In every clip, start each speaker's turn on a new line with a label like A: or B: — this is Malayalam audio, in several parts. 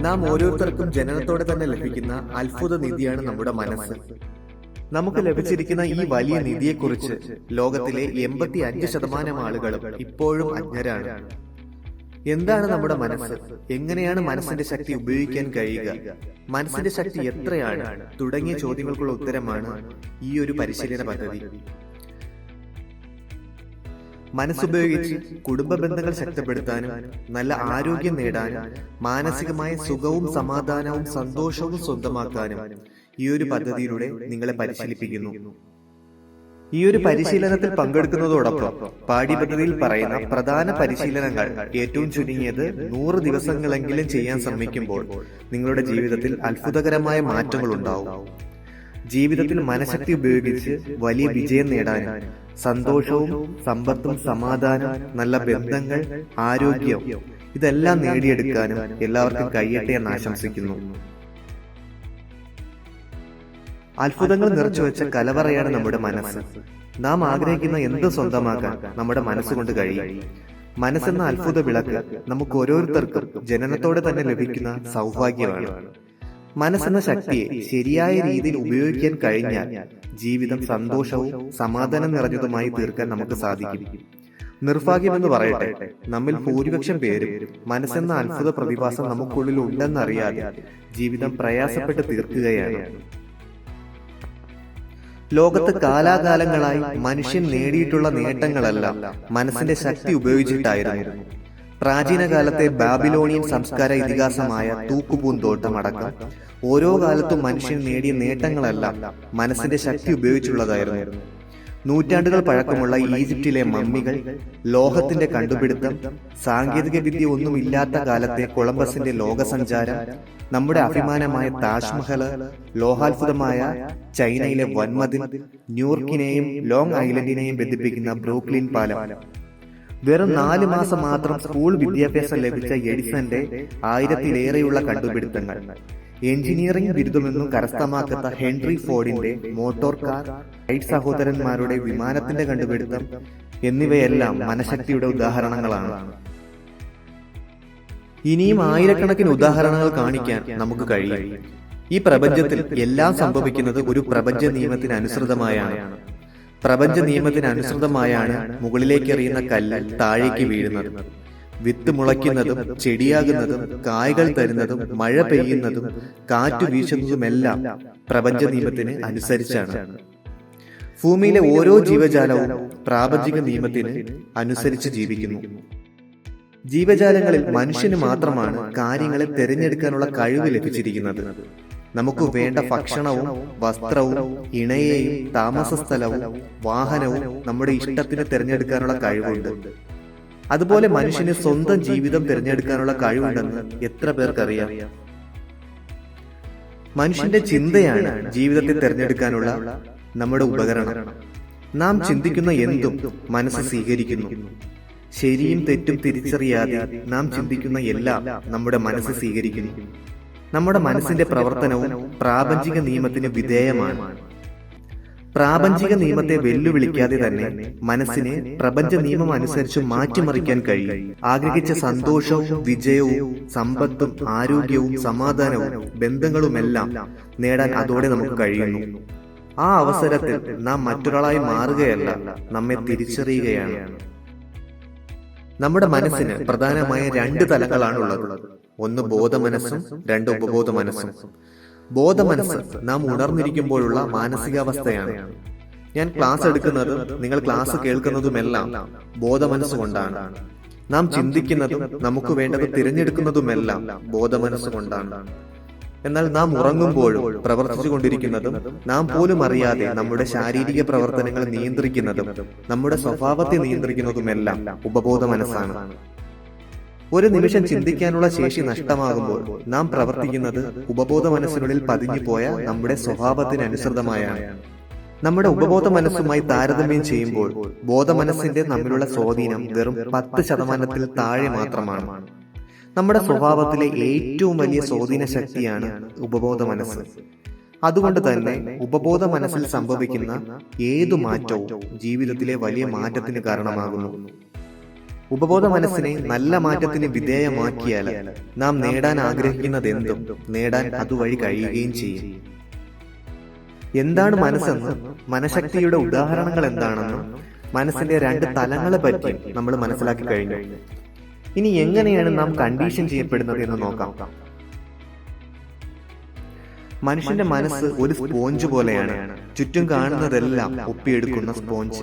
A: നാം ഓരോരുത്തർക്കും ജനനത്തോടെ തന്നെ ലഭിക്കുന്ന അത്ഭുത നിധിയാണ് നമ്മുടെ മനസ്സ്. നമുക്ക് ലഭിച്ചിരിക്കുന്ന ഈ വലിയ നിധിയെക്കുറിച്ച് ലോകത്തിലെ 85% ആളുകളും ഇപ്പോഴും അജ്ഞരാണ്. എന്താണ് നമ്മുടെ മനസ്സ്? എങ്ങനെയാണ് മനസ്സിന്റെ ശക്തി ഉപയോഗിക്കാൻ കഴിയുക? മനസ്സിന്റെ ശക്തി എത്രയാണ്? തുടങ്ങിയ ചോദ്യങ്ങൾക്കുള്ള ഉത്തരമാണ് ഈ ഒരു പരിശീലന പദ്ധതി. മനസ്സുപയോഗിച്ച് കുടുംബ ബന്ധങ്ങൾ ശക്തിപ്പെടുത്താനും നല്ല ആരോഗ്യം നേടാനും മാനസികമായ സുഖവും സമാധാനവും സന്തോഷവും സ്വന്തമാക്കാനും ഈ ഒരു പദ്ധതിയിലൂടെ നിങ്ങളെ പരിശീലിപ്പിക്കുന്നു. ഈ ഒരു പരിശീലനത്തിൽ പങ്കെടുക്കുന്നതോടൊപ്പം പാഠ്യപദ്ധതിയിൽ പറയുന്ന പ്രധാന പരിശീലനങ്ങൾ ഏറ്റവും ചുരുങ്ങിയത് 100 ദിവസങ്ങളെങ്കിലും ചെയ്യാൻ ശ്രമിക്കുമ്പോൾ നിങ്ങളുടെ ജീവിതത്തിൽ അത്ഭുതകരമായ മാറ്റങ്ങൾ ഉണ്ടാവും. ജീവിതത്തിൽ മനഃശക്തി ഉപയോഗിച്ച് വലിയ വിജയം നേടാനും സന്തോഷവും സമ്പത്തും സമാധാനം നല്ല ബന്ധങ്ങൾ ആരോഗ്യം ഇതെല്ലാം നേടിയെടുക്കാനും എല്ലാവർക്കും കഴിയട്ടെ എന്ന് ആശംസിക്കുന്നു. അത്ഭുതങ്ങൾ നിറച്ചുവെച്ച കലവറയാണ് നമ്മുടെ മനസ്സ്. നാം ആഗ്രഹിക്കുന്ന എന്ത് സ്വന്തമാക്കാൻ നമ്മുടെ മനസ്സുകൊണ്ട് കഴിയും. മനസ്സെന്ന അത്ഭുത വിളക്ക് നമുക്ക് ഓരോരുത്തർക്കും ജനനത്തോടെ തന്നെ ലഭിക്കുന്ന സൗഭാഗ്യമാണ്. മനസ്സെന്ന ശക്തിയെ ശരിയായ രീതിയിൽ ഉപയോഗിക്കാൻ കഴിഞ്ഞാൽ ജീവിതം സന്തോഷവും സമാധാനം നിറഞ്ഞതുമായി തീർക്കാൻ നമുക്ക് സാധിക്കും. നിർഭാഗ്യമെന്ന് പറയട്ടെ, നമ്മിൽ ഭൂരിപക്ഷം പേരും മനസ്സെന്ന അത്ഭുത പ്രതിഭാസം നമുക്കുള്ളിൽ ഉണ്ടെന്നറിയാതെ ജീവിതം പ്രയാസപ്പെട്ട് തീർക്കുകയാണ്. ലോകത്ത് കാലാകാലങ്ങളായി മനുഷ്യൻ നേടിയിട്ടുള്ള നേട്ടങ്ങളെല്ലാം മനസ്സിന്റെ ശക്തി ഉപയോഗിച്ചിട്ടായിരുന്നു. പ്രാചീന കാലത്തെ ബാബിലോണിയൻ സംസ്കാര ഇതിഹാസമായ തൂക്കുപൂന്തോട്ടം അടക്കം ഓരോ കാലത്തും മനുഷ്യൻ നേടിയ നേട്ടങ്ങളെല്ലാം മനസ്സിന്റെ ശക്തി ഉപയോഗിച്ചുള്ളതായിരുന്നു. നൂറ്റാണ്ടുകൾ പഴക്കമുള്ള ഈജിപ്തിലെ മമ്മികൾ, ലോഹത്തിന്റെ കണ്ടുപിടുത്തം, സാങ്കേതിക വിദ്യ ഒന്നുമില്ലാത്ത കാലത്തെ കൊളംബസിന്റെ ലോകസഞ്ചാരം, നമ്മുടെ അഭിമാനമായ താജ്മഹൽ, ലോഹാത്ഭുതമായ ചൈനയിലെ വൻമതിൽ, ന്യൂയോർക്കിനെയും ലോങ് ഐലൻഡിനെയും ബന്ധിപ്പിക്കുന്ന ബ്രൂക്ലിൻ പാലം, വെറും 4 മാസം മാത്രം സ്കൂൾ വിദ്യാഭ്യാസം ലഭിച്ച എഡിസന്റെ 1000-ലേറെയുള്ള കണ്ടുപിടുത്തങ്ങൾ, എഞ്ചിനീയറിംഗ് ബിരുദമൊന്നും കരസ്ഥമാക്കാത്ത ഹെൻറി ഫോർഡിന്റെ മോട്ടോർ കാർ, റൈറ്റ് സഹോദരന്മാരുടെ വിമാനത്തിന്റെ കണ്ടുപിടുത്തം എന്നിവയെല്ലാം മനഃശക്തിയുടെ ഉദാഹരണങ്ങളാണ്. ഇനിയും ആയിരക്കണക്കിന് ഉദാഹരണങ്ങൾ കാണിക്കാൻ നമുക്ക് കഴിയും. ഈ പ്രപഞ്ചത്തിൽ എല്ലാം സംഭവിക്കുന്നത് ഒരു പ്രപഞ്ച നിയമത്തിന് അനുസൃതമായാണ്. പ്രപഞ്ച നിയമത്തിന് അനുസൃതമായാണ് മുകളിലേക്ക് എറിയുന്ന കല്ല് താഴേക്ക് വീഴുന്നത്, വിത്ത് മുളയ്ക്കുന്നതും ചെടിയാകുന്നതും കായ്കൾ തരുന്നതും മഴ പെയ്യുന്നതും കാറ്റു വീശുന്നതുമെല്ലാം പ്രപഞ്ച നിയമത്തിന് അനുസരിച്ചാണ്. ഭൂമിയിലെ ഓരോ ജീവജാലവും പ്രാപഞ്ചിക നിയമത്തിന് അനുസരിച്ച് ജീവിക്കുന്നു. ജീവജാലങ്ങളിൽ മനുഷ്യന് മാത്രമാണ് കാര്യങ്ങളെ തിരഞ്ഞെടുക്കാനുള്ള കഴിവ് ലഭിച്ചിരിക്കുന്നത്. നമുക്ക് വേണ്ട ഭക്ഷണവും വസ്ത്രവും ഇണയെയും താമസ സ്ഥലവും വാഹനവും നമ്മുടെ ഇഷ്ടത്തിന് തിരഞ്ഞെടുക്കാനുള്ള കഴിവുണ്ട്. അതുപോലെ മനുഷ്യന് സ്വന്തം ജീവിതം തിരഞ്ഞെടുക്കാനുള്ള കഴിവുണ്ടെന്ന് എത്ര പേർക്കറിയാം? മനുഷ്യന്റെ ചിന്തയാണ് ജീവിതത്തെ തിരഞ്ഞെടുക്കാനുള്ള നമ്മുടെ ഉപകരണം. നാം ചിന്തിക്കുന്ന എന്തും മനസ്സ് സ്വീകരിക്കുന്നു. ശരിയും തെറ്റും തിരിച്ചറിയാതെ നാം ചിന്തിക്കുന്ന എല്ലാം നമ്മുടെ മനസ്സ് സ്വീകരിക്കുന്നു. നമ്മുടെ മനസ്സിന്റെ പ്രവർത്തനവും പ്രാപഞ്ചിക നിയമത്തിന് വിധേയമാണ്. പ്രാപഞ്ചിക നിയമത്തെ വെല്ലുവിളിക്കാതെ തന്നെ മനസ്സിനെ പ്രപഞ്ച നിയമം അനുസരിച്ച് മാറ്റിമറിക്കാൻ കഴിയും. ആഗ്രഹിച്ച സന്തോഷവും വിജയവും സമ്പത്തും ആരോഗ്യവും സമാധാനവും ബന്ധങ്ങളുമെല്ലാം നേടാൻ അതോടെ നമുക്ക് കഴിയുന്നു. ആ അവസരത്തിൽ നാം മറ്റൊരാളായി മാറുകയല്ല, നമ്മെ തിരിച്ചറിയുകയാണ്. നമ്മുടെ മനസ്സിന് പ്രധാനമായ 2 തലങ്ങളാണുള്ളത്. ഒന്ന് ബോധമനസ്സും 2 ഉപബോധ മനസ്സും. ബോധമനസ്സ് നാം ഉണർന്നിരിക്കുമ്പോഴുള്ള മാനസികാവസ്ഥയാണ്. ഞാൻ ക്ലാസ് എടുക്കുന്നതും നിങ്ങൾ ക്ലാസ് കേൾക്കുന്നതുമെല്ലാം ബോധമനസ്സുകൊണ്ടാണ്. നാം ചിന്തിക്കുന്നതും നമുക്ക് വേണ്ടത് തിരഞ്ഞെടുക്കുന്നതുമെല്ലാം ബോധമനസ്സുകൊണ്ടാണ്. എന്നാൽ നാം ഉറങ്ങുമ്പോഴും പ്രവർത്തിച്ചു കൊണ്ടിരിക്കുന്നതും നാം പോലും അറിയാതെ നമ്മുടെ ശാരീരിക പ്രവർത്തനങ്ങൾ നിയന്ത്രിക്കുന്നതും നമ്മുടെ സ്വഭാവത്തെ നിയന്ത്രിക്കുന്നതുമെല്ലാം ഉപബോധ മനസ്സാണ്. ഒരു നിമിഷം ചിന്തിക്കാനുള്ള ശേഷി നഷ്ടമാകുമ്പോൾ നാം പ്രവർത്തിക്കുന്നത് ഉപബോധ മനസ്സിനുള്ളിൽ പതിഞ്ഞു പോയ നമ്മുടെ സ്വഭാവത്തിനനുസൃതമായാണ്. നമ്മുടെ ഉപബോധ മനസ്സുമായി താരതമ്യം ചെയ്യുമ്പോൾ ബോധമനസ്സിന്റെ നമ്മിലുള്ള സ്വാധീനം വെറും 10% താഴെ മാത്രമാണ്. നമ്മുടെ സ്വഭാവത്തിലെ ഏറ്റവും വലിയ സ്വാധീന ശക്തിയാണ് ഉപബോധ മനസ്സ്. അതുകൊണ്ട് തന്നെ ഉപബോധ മനസ്സിൽ സംഭവിക്കുന്ന ഏതു മാറ്റവും ജീവിതത്തിലെ വലിയ മാറ്റത്തിന് കാരണമാകുന്നു. ഉപബോധ മനസ്സിനെ നല്ല മാറ്റത്തിന് വിധേയമാക്കിയാൽ നാം നേടാൻ ആഗ്രഹിക്കുന്നതെന്തും നേടാൻ അതുവഴി കഴിയുകയും ചെയ്യും. എന്താണ് മനസ്സെന്നും മനഃശക്തിയുടെ ഉദാഹരണങ്ങൾ എന്താണെന്നും മനസ്സിന്റെ 2 തലങ്ങളെ പറ്റി നമ്മൾ മനസ്സിലാക്കി കഴിഞ്ഞു. ഇനി എങ്ങനെയാണ് നാം കണ്ടീഷൻ ചെയ്യപ്പെടുന്നത് എന്ന് നോക്കാം. മനുഷ്യന്റെ മനസ്സ് ഒരു സ്പോഞ്ച് പോലെയാണ്. ചുറ്റും കാണുന്നതെല്ലാം ഒപ്പിയെടുക്കുന്ന സ്പോഞ്ച്.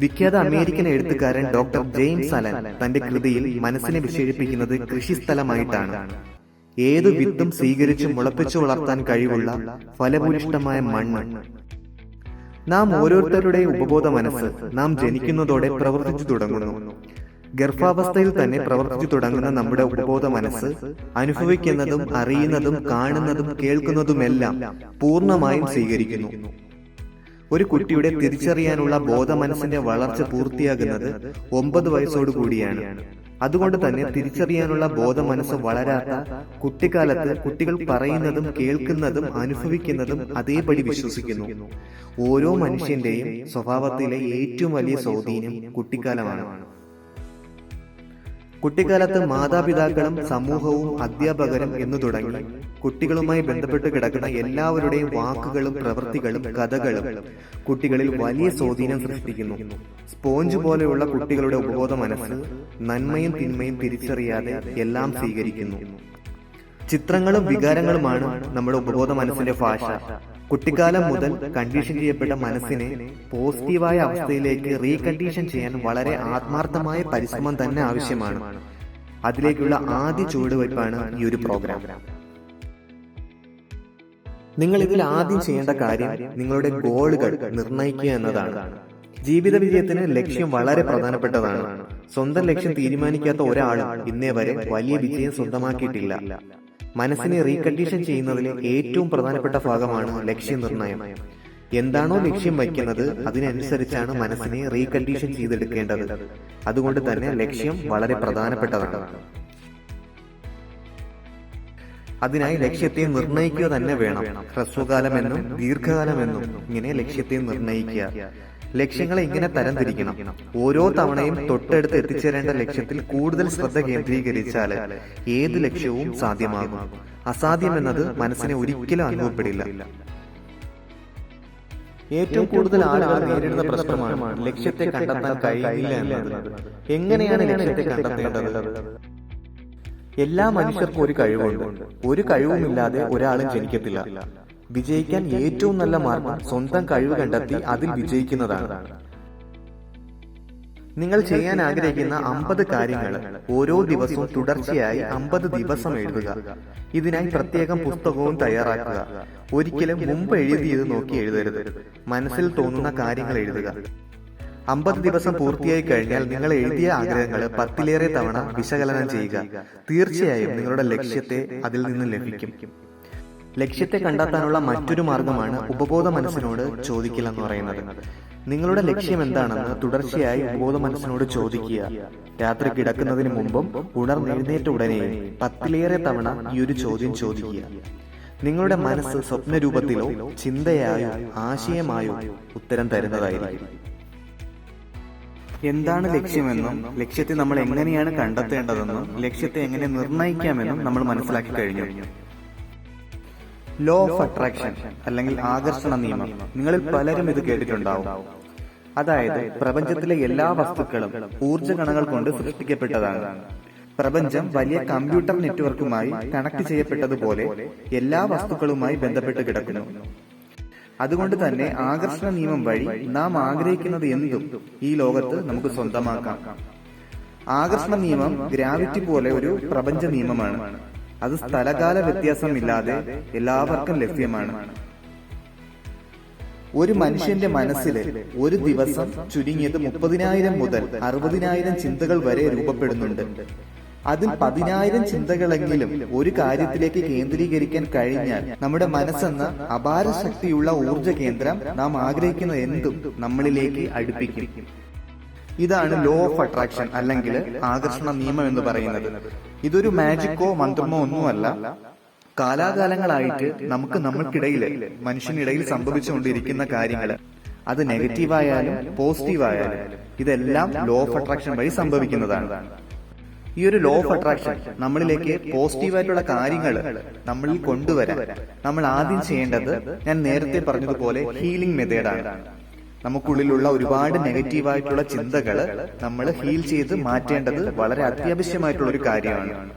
A: വിഖ്യാത അമേരിക്കൻ എഴുത്തുകാരൻ ഡോക്ടർ ജെയിംസ് അലൻ തന്റെ കൃതിയിൽ മനസ്സിനെ വിശേഷിപ്പിക്കുന്നത് കൃഷിസ്ഥലമായിട്ടാണ്. ഏതു വിത്തും സ്വീകരിച്ച് മുളപ്പിച്ചു വളർത്താൻ കഴിവുള്ള ഫലഭൂയിഷ്ഠമായ മണ്ണ്. നാം ഓരോരുത്തരുടെയും ഉപബോധ മനസ്സ് നാം ജനിക്കുന്നതോടെ പ്രവർത്തിച്ചു തുടങ്ങുന്നു. ഗർഭാവസ്ഥയിൽ തന്നെ പ്രവർത്തിച്ചു തുടങ്ങുന്ന നമ്മുടെ ഉപബോധ മനസ്സ് അനുഭവിക്കുന്നതും അറിയുന്നതും കാണുന്നതും കേൾക്കുന്നതുമെല്ലാം പൂർണ്ണമായും സ്വീകരിക്കുന്നു. ഒരു കുട്ടിയുടെ തിരിച്ചറിയാനുള്ള ബോധ മനസ്സിന്റെ വളർച്ച പൂർത്തിയാകുന്നത് 9 വയസ്സോടുകൂടിയാണ്. അതുകൊണ്ട് തന്നെ തിരിച്ചറിയാനുള്ള ബോധ മനസ്സ് വളരാത്ത കുട്ടിക്കാലത്ത് കുട്ടികൾ പറയുന്നതും കേൾക്കുന്നതും അനുഭവിക്കുന്നതും അതേപടി വിശ്വസിക്കുന്നു. ഓരോ മനുഷ്യന്റെയും സ്വഭാവത്തിലെ ഏറ്റവും വലിയ സ്വാധീനം കുട്ടിക്കാലമാണ്. കുട്ടിക്കാലത്ത് മാതാപിതാക്കളും സമൂഹവും അധ്യാപകരും എന്നു തുടങ്ങി കുട്ടികളുമായി ബന്ധപ്പെട്ട് കിടക്കുന്ന എല്ലാവരുടെയും വാക്കുകളും പ്രവൃത്തികളും കഥകളും കുട്ടികളിൽ വലിയ സ്വാധീനം സൃഷ്ടിക്കുന്നു. സ്പോഞ്ച് പോലെയുള്ള കുട്ടികളുടെ ഉപബോധ മനസ്സ് നന്മയും തിന്മയും തിരിച്ചറിയാതെ എല്ലാം സ്വീകരിക്കുന്നു. ചിത്രങ്ങളും വികാരങ്ങളുമാണ് നമ്മുടെ ഉപബോധ മനസ്സിന്റെ ഭാഷ. കുട്ടിക്കാലം മുതൽ കണ്ടീഷൻ ചെയ്യപ്പെട്ട മനസ്സിനെ പോസിറ്റീവായ അവസ്ഥയിലേക്ക് റീകണ്ടീഷൻ ചെയ്യാൻ വളരെ ആത്മാർത്ഥമായ പരിശ്രമം തന്നെ ആവശ്യമാണ്. അതിലേക്കുള്ള ആദ്യ ചുവടുവയ്പ്പാണ് ഈ ഒരു പ്രോഗ്രാം. നിങ്ങൾ ഇതിൽ ആദ്യം ചെയ്യേണ്ട കാര്യം നിങ്ങളുടെ ഗോളുകൾ നിർണ്ണയിക്കുക എന്നതാണ്. ജീവിത വിജയത്തിന് ലക്ഷ്യം വളരെ പ്രധാനപ്പെട്ടതാണ്. സ്വന്തം ലക്ഷ്യം തീരുമാനിക്കാത്ത ഒരാളും ഇന്നേ വരെ വലിയ വിജയം സ്വന്തമാക്കിയിട്ടില്ല. മനസ്സിനെ റീകണ്ടീഷൻ ചെയ്യുന്നതിലെ ഏറ്റവും പ്രധാനപ്പെട്ട ഭാഗമാണ് ലക്ഷ്യനിർണ്ണയം. എന്താണോ ലക്ഷ്യം വയ്ക്കുന്നത് അതിനനുസരിച്ചാണ് മനസ്സിനെ റീകണ്ടീഷൻ ചെയ്തെടുക്കേണ്ടത്. അതുകൊണ്ട് തന്നെ ലക്ഷ്യം വളരെ പ്രധാനപ്പെട്ടതാണ്. അതിനായി ലക്ഷ്യത്തെ നിർണ്ണയിക്കുക തന്നെ വേണം. ഹ്രസ്വകാലമെന്നും ദീർഘകാലമെന്നും ഇങ്ങനെ ലക്ഷ്യത്തെ നിർണ്ണയിക്കുക. ലക്ഷ്യങ്ങളെ ഇങ്ങനെ തരംതിരിക്കണം. ഓരോ തവണയും തൊട്ടടുത്ത് എത്തിച്ചേരേണ്ട ലക്ഷ്യത്തിൽ കൂടുതൽ ശ്രദ്ധ കേന്ദ്രീകരിച്ചാൽ ഏത് ലക്ഷ്യവും സാധ്യമാകും. അസാധ്യമെന്നത് മനസ്സിനെ ഒരിക്കലും അനുഭവപ്പെടില്ല. ഏറ്റവും കൂടുതൽ ആളുകൾ നേരിടുന്ന പ്രശ്നമാണ് ലക്ഷ്യത്തെ കണ്ടെത്താൻ കഴിയില്ല എന്നത്. എങ്ങനെയാണ് ലക്ഷ്യത്തെ കണ്ടെത്തേണ്ടത്? എല്ലാ മനുഷ്യർക്കും ഒരു കഴിവുണ്ട്. ഒരു കഴിവുമില്ലാതെ ഒരാളും ജനിക്കത്തില്ല. വിജയിക്കാൻ ഏറ്റവും നല്ല മാർഗം സ്വന്തം കഴിവ് കണ്ടെത്തി അതിൽ വിജയിക്കുന്നതാണ്. നിങ്ങൾ ചെയ്യാൻ ആഗ്രഹിക്കുന്ന 50 കാര്യങ്ങൾ ഓരോ ദിവസവും തുടർച്ചയായി 50 ദിവസം എഴുതുക. ഇതിനായി പ്രത്യേകം പുസ്തകവും തയ്യാറാക്കുക. ഒരിക്കലും മുമ്പ് എഴുതിയത് നോക്കി എഴുതരുത്. മനസ്സിൽ തോന്നുന്ന കാര്യങ്ങൾ എഴുതുക. 50 ദിവസം പൂർത്തിയായി കഴിഞ്ഞാൽ നിങ്ങൾ എഴുതിയ ആഗ്രഹങ്ങൾ 10ലേറെ തവണ വിശകലനം ചെയ്യുക. തീർച്ചയായും നിങ്ങളുടെ ലക്ഷ്യത്തെ അതിൽ നിന്ന് ലഭിക്കും. ലക്ഷ്യത്തെ കണ്ടെത്താനുള്ള മറ്റൊരു മാർഗമാണ് ഉപബോധ മനസ്സിനോട് ചോദിക്കൽ എന്ന് പറയുന്നത്. നിങ്ങളുടെ ലക്ഷ്യം എന്താണെന്ന് തുടർച്ചയായി ഉപബോധ മനസ്സിനോട് ചോദിക്കുക. രാത്രി കിടക്കുന്നതിന് മുമ്പും ഉണർന്നെഴുന്നേറ്റ ഉടനെയും 10ലേറെ തവണ ഈ ഒരു ചോദ്യം ചോദിക്കുക. നിങ്ങളുടെ മനസ്സ് സ്വപ്നരൂപത്തിലോ ചിന്തയായോ ആശയമായോ ഉത്തരം തരുന്നതായിരിക്കും. എന്താണ് ലക്ഷ്യമെന്നും ലക്ഷ്യത്തെ നമ്മൾ എങ്ങനെയാണ് കണ്ടെത്തേണ്ടതെന്നും ലക്ഷ്യത്തെ എങ്ങനെ നിർണ്ണയിക്കാമെന്നും നമ്മൾ മനസ്സിലാക്കി കഴിഞ്ഞു. ലോ ഓഫ് അട്രാക്ഷൻ അല്ലെങ്കിൽ ആകർഷണ നിയമം നിങ്ങളിൽ പലരും ഇത് കേട്ടിട്ടുണ്ടാവും. അതായത് പ്രപഞ്ചത്തിലെ എല്ലാ വസ്തുക്കളും ഊർജ്ജകണങ്ങൾ കൊണ്ട് സൃഷ്ടിക്കപ്പെട്ടതാണ്. പ്രപഞ്ചം വലിയ കമ്പ്യൂട്ടർ നെറ്റ്വർക്കുമായി കണക്ട് ചെയ്യപ്പെട്ടതുപോലെ എല്ലാ വസ്തുക്കളുമായി ബന്ധപ്പെട്ട് കിടക്കുന്നു. അതുകൊണ്ട് തന്നെ ആകർഷണ നിയമം വഴി നാം ആഗ്രഹിക്കുന്നത് എന്തും ഈ ലോകത്ത് നമുക്ക് സ്വന്തമാക്കാം. ആകർഷണ നിയമം ഗ്രാവിറ്റി പോലെ ഒരു പ്രപഞ്ച നിയമമാണ്. അത് സ്ഥലകാല വ്യത്യാസമില്ലാതെ എല്ലാവർക്കും ലഭ്യമാണ്. ഒരു മനുഷ്യന്റെ മനസ്സിൽ ഒരു ദിവസം ചുരുങ്ങിയത് 30,000 മുതൽ 60,000 ചിന്തകൾ വരെ രൂപപ്പെടുന്നുണ്ട്. അതിൽ 10,000 ചിന്തകളെങ്കിലും ഒരു കാര്യത്തിലേക്ക് കേന്ദ്രീകരിക്കാൻ കഴിഞ്ഞാൽ നമ്മുടെ മനസ്സെന്ന അപാര ശക്തിയുള്ള ഊർജ കേന്ദ്രം നാം ആഗ്രഹിക്കുന്ന എന്തും നമ്മളിലേക്ക് അടുപ്പിക്കും. ഇതാണ് ലോ ഓഫ് അട്രാക്ഷൻ അല്ലെങ്കിൽ ആകർഷണ നിയമം എന്ന് പറയുന്നത്. ഇതൊരു മാജിക്കോ മന്ത്രമോ ഒന്നുമല്ല. കാലാകാലങ്ങളായിട്ട് നമുക്കിടയിൽ മനുഷ്യനിടയിൽ സംഭവിച്ചുകൊണ്ടിരിക്കുന്ന കാര്യങ്ങൾ
B: അത് നെഗറ്റീവായാലും പോസിറ്റീവായാലും ഇതെല്ലാം ലോ ഓഫ് അട്രാക്ഷൻ വഴി സംഭവിക്കുന്നതാണ്. ഈ ഒരു ലോ ഓഫ് അട്രാക്ഷൻ നമ്മളിലേക്ക് പോസിറ്റീവായിട്ടുള്ള കാര്യങ്ങൾ നമ്മളിൽ കൊണ്ടുവരാൻ നമ്മൾ ആദ്യം ചെയ്യേണ്ടത് ഞാൻ നേരത്തെ പറഞ്ഞതുപോലെ ഹീലിംഗ് മെത്തേഡാണ്. നമുക്കുള്ളിലുള്ള ഒരുപാട് നെഗറ്റീവായിട്ടുള്ള ചിന്തകൾ നമ്മൾ ഹീൽ ചെയ്ത് മാറ്റേണ്ടത് വളരെ അത്യാവശ്യമായിട്ടുള്ള ഒരു കാര്യമാണ്.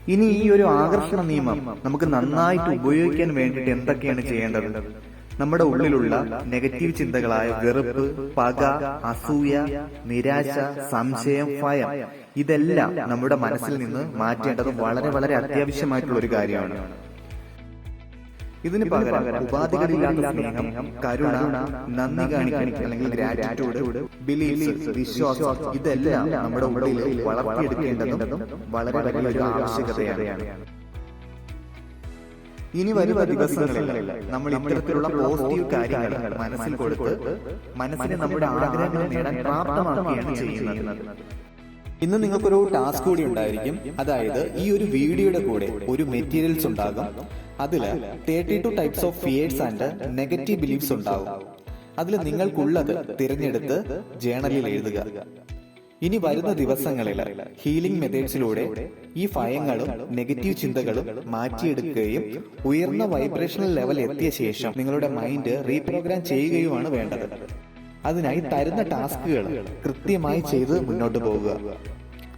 B: ഇനി ഈ ഒരു ആകർഷണ നിയമം നമുക്ക് നന്നായിട്ട് ഉപയോഗിക്കാൻ വേണ്ടിയിട്ട് എന്തൊക്കെയാണ് ചെയ്യേണ്ടത്? നമ്മുടെ ഉള്ളിലുള്ള നെഗറ്റീവ് ചിന്തകളായ വെറുപ്പ്, പക, അസൂയ, നിരാശ, സംശയം, ഭയം ഇതെല്ലാം നമ്മുടെ മനസ്സിൽ നിന്ന് മാറ്റേണ്ടത് വളരെ വളരെ അത്യാവശ്യമായിട്ടുള്ള ഒരു കാര്യമാണ്. ഇതിന് പകരം ഉപാധികളില്ലാത്ത സ്നേഹം, കരുണ, നന്ദി കാണിക്കൽ അല്ലെങ്കിൽ ഗ്രാറ്റിറ്റ്യൂഡ്, ബിലീഫ്സ്, വിശ്വാസം ഇതെല്ലാം നമ്മുടെ ഉള്ളിൽ വളർത്തിയെടുക്കേണ്ടതും വളരെ വലിയൊരു ആവശ്യകതയാണ്. ഇനി വരുന്ന ദിവസങ്ങളിൽ നമ്മൾ ഇത്തരത്തിലുള്ള പോസിറ്റീവ് കാര്യങ്ങൾ മനസ്സിൽ കൊടുത്ത് മനസ്സിനെ നമ്മുടെ ആഗ്രഹങ്ങൾ നേടാൻ പ്രാപ്തമാക്കുകയാണ് ചെയ്യുന്നത്.
C: ഇന്ന് നിങ്ങൾക്കൊരു ടാസ്ക് കൂടി ഉണ്ടായിരിക്കും. അതായത് ഈ ഒരു വീഡിയോയുടെ കൂടെ ഒരു മെറ്റീരിയൽസ് ഉണ്ടാകും. അതിൽ 32 types of fears and negative beliefs ഉണ്ടാകും. അതിൽ നിങ്ങൾക്കുള്ളത് തിരഞ്ഞെടുത്ത് ജേണലിൽ എഴുതുക. ഇനി വരുന്ന ദിവസങ്ങളിൽ ഹീലിംഗ് മെത്തേഡ്സിലൂടെ ഈ ഭയങ്ങളും നെഗറ്റീവ് ചിന്തകളും മാറ്റിയെടുക്കുകയും ഉയർന്ന വൈബ്രേഷണൽ ലെവൽ എത്തിയ ശേഷം നിങ്ങളുടെ മൈൻഡ് റീപ്രോഗ്രാം ചെയ്യുകയുമാണ് വേണ്ടത്. അതിനായി തരുന്ന ടാസ്കുകൾ കൃത്യമായി ചെയ്ത് മുന്നോട്ട് പോകുക.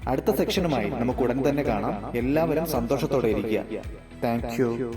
C: അടുത്ത സെക്ഷനുമായി നമുക്ക് ഉടൻ തന്നെ കാണാം. എല്ലാവരും സന്തോഷത്തോടെ ഇരിക്കുക. Thank you.